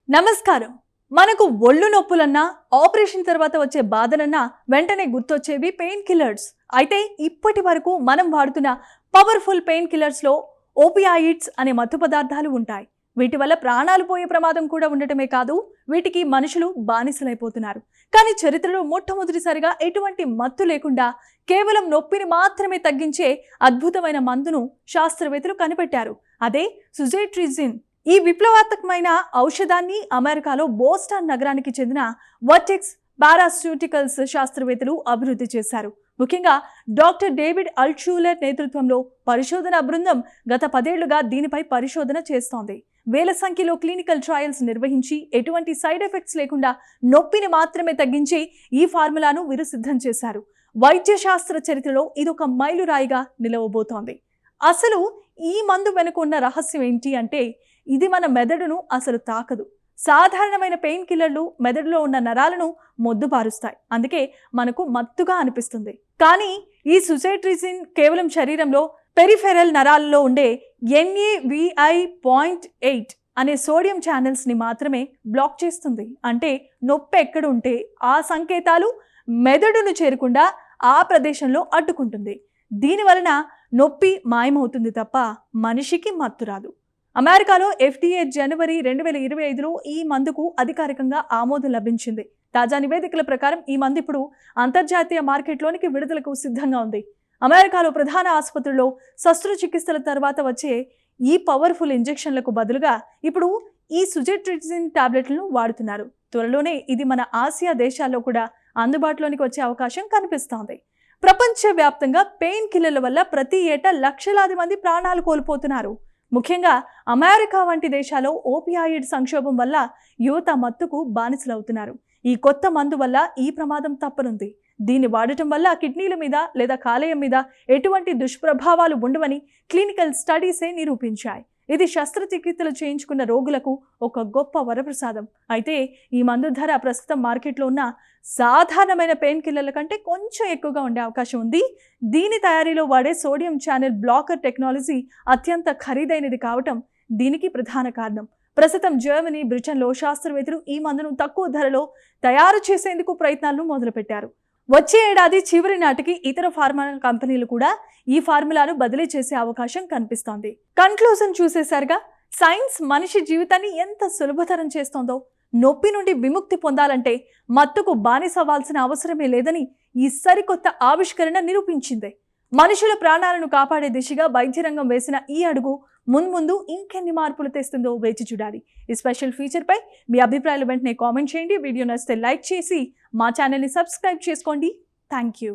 నమస్కారం. మనకు ఒళ్ళు నొప్పులన్నా ఆపరేషన్ తర్వాత వచ్చే బాధలన్నా వెంటనే గుర్తొచ్చేవి పెయిన్ కిల్లర్స్. అయితే ఇప్పటి వరకు మనం వాడుతున్న పవర్ఫుల్ పెయిన్ కిల్లర్స్లో ఓపియాయిడ్స్ అనే మత్తు పదార్థాలు ఉంటాయి. వీటి వల్ల ప్రాణాలు పోయే ప్రమాదం కూడా ఉండటమే కాదు, వీటికి మనుషులు బానిసలైపోతున్నారు. కానీ చరిత్రలో మొట్టమొదటిసారిగా ఎటువంటి మత్తు లేకుండా కేవలం నొప్పిని మాత్రమే తగ్గించే అద్భుతమైన మందును శాస్త్రవేత్తలు కనిపెట్టారు. అదే సుజెట్రిజిన్. ఈ విప్లవాత్మకమైన ఔషధాన్ని అమెరికాలో బోస్టన్ నగరానికి చెందిన వర్టెక్స్ పారాస్యూటికల్స్ శాస్త్రవేత్తలు అభివృద్ధి చేశారు. ముఖ్యంగా డాక్టర్ డేవిడ్ అల్ట్షూలర్ నేతృత్వంలో పరిశోధన బృందం గత 10 ఏళ్లుగా దీనిపై పరిశోధన చేస్తోంది. వేల సంఖ్యలో క్లినికల్ ట్రయల్స్ నిర్వహించి ఎటువంటి సైడ్ ఎఫెక్ట్స్ లేకుండా నొప్పిని మాత్రమే తగ్గించి ఈ ఫార్ములాను వీరు సిద్ధం చేశారు. వైద్య శాస్త్ర చరిత్రలో ఇదొక మైలురాయిగా నిలవబోతోంది. అసలు ఈ మందు వెనుక ఉన్న రహస్యం ఏంటి అంటే, ఇది మన మెదడును అసలు తాకదు. సాధారణమైన పెయిన్ కిల్లర్లు మెదడులో ఉన్న నరాలను మొద్దుబారుస్తాయి, అందుకే మనకు మత్తుగా అనిపిస్తుంది. కానీ ఈ సుజెట్రిజిన్ కేవలం శరీరంలో పెరిఫెరల్ నరాలలో ఉండే NaVi.8 అనే సోడియం ఛానల్స్ ని మాత్రమే బ్లాక్ చేస్తుంది. అంటే నొప్పి ఎక్కడ ఉంటే ఆ సంకేతాలు మెదడును చేరకుండా ఆ ప్రదేశంలో అడ్డుకుంటుంది. దీనివలన నొప్పి మాయమవుతుంది తప్ప మనిషికి మత్తు రాదు. అమెరికాలో FDA జనవరి 2025లో ఈ మందుకు అధికారికంగా ఆమోదం లభించింది. తాజా నివేదికల ప్రకారం ఈ మందు ఇప్పుడు అంతర్జాతీయ మార్కెట్లోనికి విడుదలకు సిద్ధంగా ఉంది. అమెరికాలో ప్రధాన ఆసుపత్రుల్లో శస్త్రచికిత్సల తర్వాత వచ్చే ఈ పవర్ఫుల్ ఇంజెక్షన్లకు బదులుగా ఇప్పుడు ఈ సుజెట్రిజిన్ టాబ్లెట్లను వాడుతున్నారు. త్వరలోనే ఇది మన ఆసియా దేశాల్లో కూడా అందుబాటులోనికి వచ్చే అవకాశం కనిపిస్తోంది. ప్రపంచవ్యాప్తంగా పెయిన్ కిల్లర్ల వల్ల ప్రతి ఏటా లక్షలాది మంది ప్రాణాలు కోల్పోతున్నారు. ముఖ్యంగా అమెరికా వంటి దేశాల్లో ఓపియాయిడ్ సంక్షోభం వల్ల యువత మత్తుకు బానిసలవుతున్నారు. ఈ కొత్త మందు వల్ల ఈ ప్రమాదం తప్పనుంది. దీన్ని వాడటం వల్ల కిడ్నీల మీద లేదా కాలేయం మీద ఎటువంటి దుష్ప్రభావాలు ఉండవని క్లినికల్ స్టడీసే నిరూపించాయి. ఇది శస్త్రచికిత్సలు చేయించుకున్న రోగులకు ఒక గొప్ప వరప్రసాదం. అయితే ఈ మందు ధర ప్రస్తుతం మార్కెట్లో ఉన్న సాధారణమైన పెయిన్ కిల్లర్ల కంటే కొంచెం ఎక్కువగా ఉండే అవకాశం ఉంది. దీని తయారీలో వాడే సోడియం ఛానల్ బ్లాకర్ టెక్నాలజీ అత్యంత ఖరీదైనది కావటం దీనికి ప్రధాన కారణం. ప్రస్తుతం జర్మనీ, బ్రిటన్లో శాస్త్రవేత్తలు ఈ మందును తక్కువ ధరలో తయారు చేసేందుకు ప్రయత్నాలను మొదలుపెట్టారు. వచ్చే ఏడాది చివరి నాటికి ఇతర ఫార్మా కంపెనీలు కూడా ఈ ఫార్ములాను బదిలీ చేసే అవకాశం కనిపిస్తోంది. కన్క్లూజన్ చూసేసరిగా సైన్స్ మనిషి జీవితాన్ని ఎంత సులభతరం చేస్తోందో, నొప్పి నుండి విముక్తి పొందాలంటే మత్తుకు బానిసవ్వాల్సిన అవసరమే లేదని ఈ సరికొత్త ఆవిష్కరణ నిరూపించింది. మనుషుల ప్రాణాలను కాపాడే దిశగా వైద్య రంగం వేసిన ఈ అడుగు మున్ముందు ఇంకెన్ని మార్పులు తెస్తుందో వేచి చూడాలి. ఈ స్పెషల్ ఫీచర్పై మీ అభిప్రాయాలు వెంటనే కామెంట్ చేయండి. వీడియో నచ్చితే లైక్ చేసి మా ఛానల్ని సబ్స్క్రైబ్ చేసుకోండి. Thank you.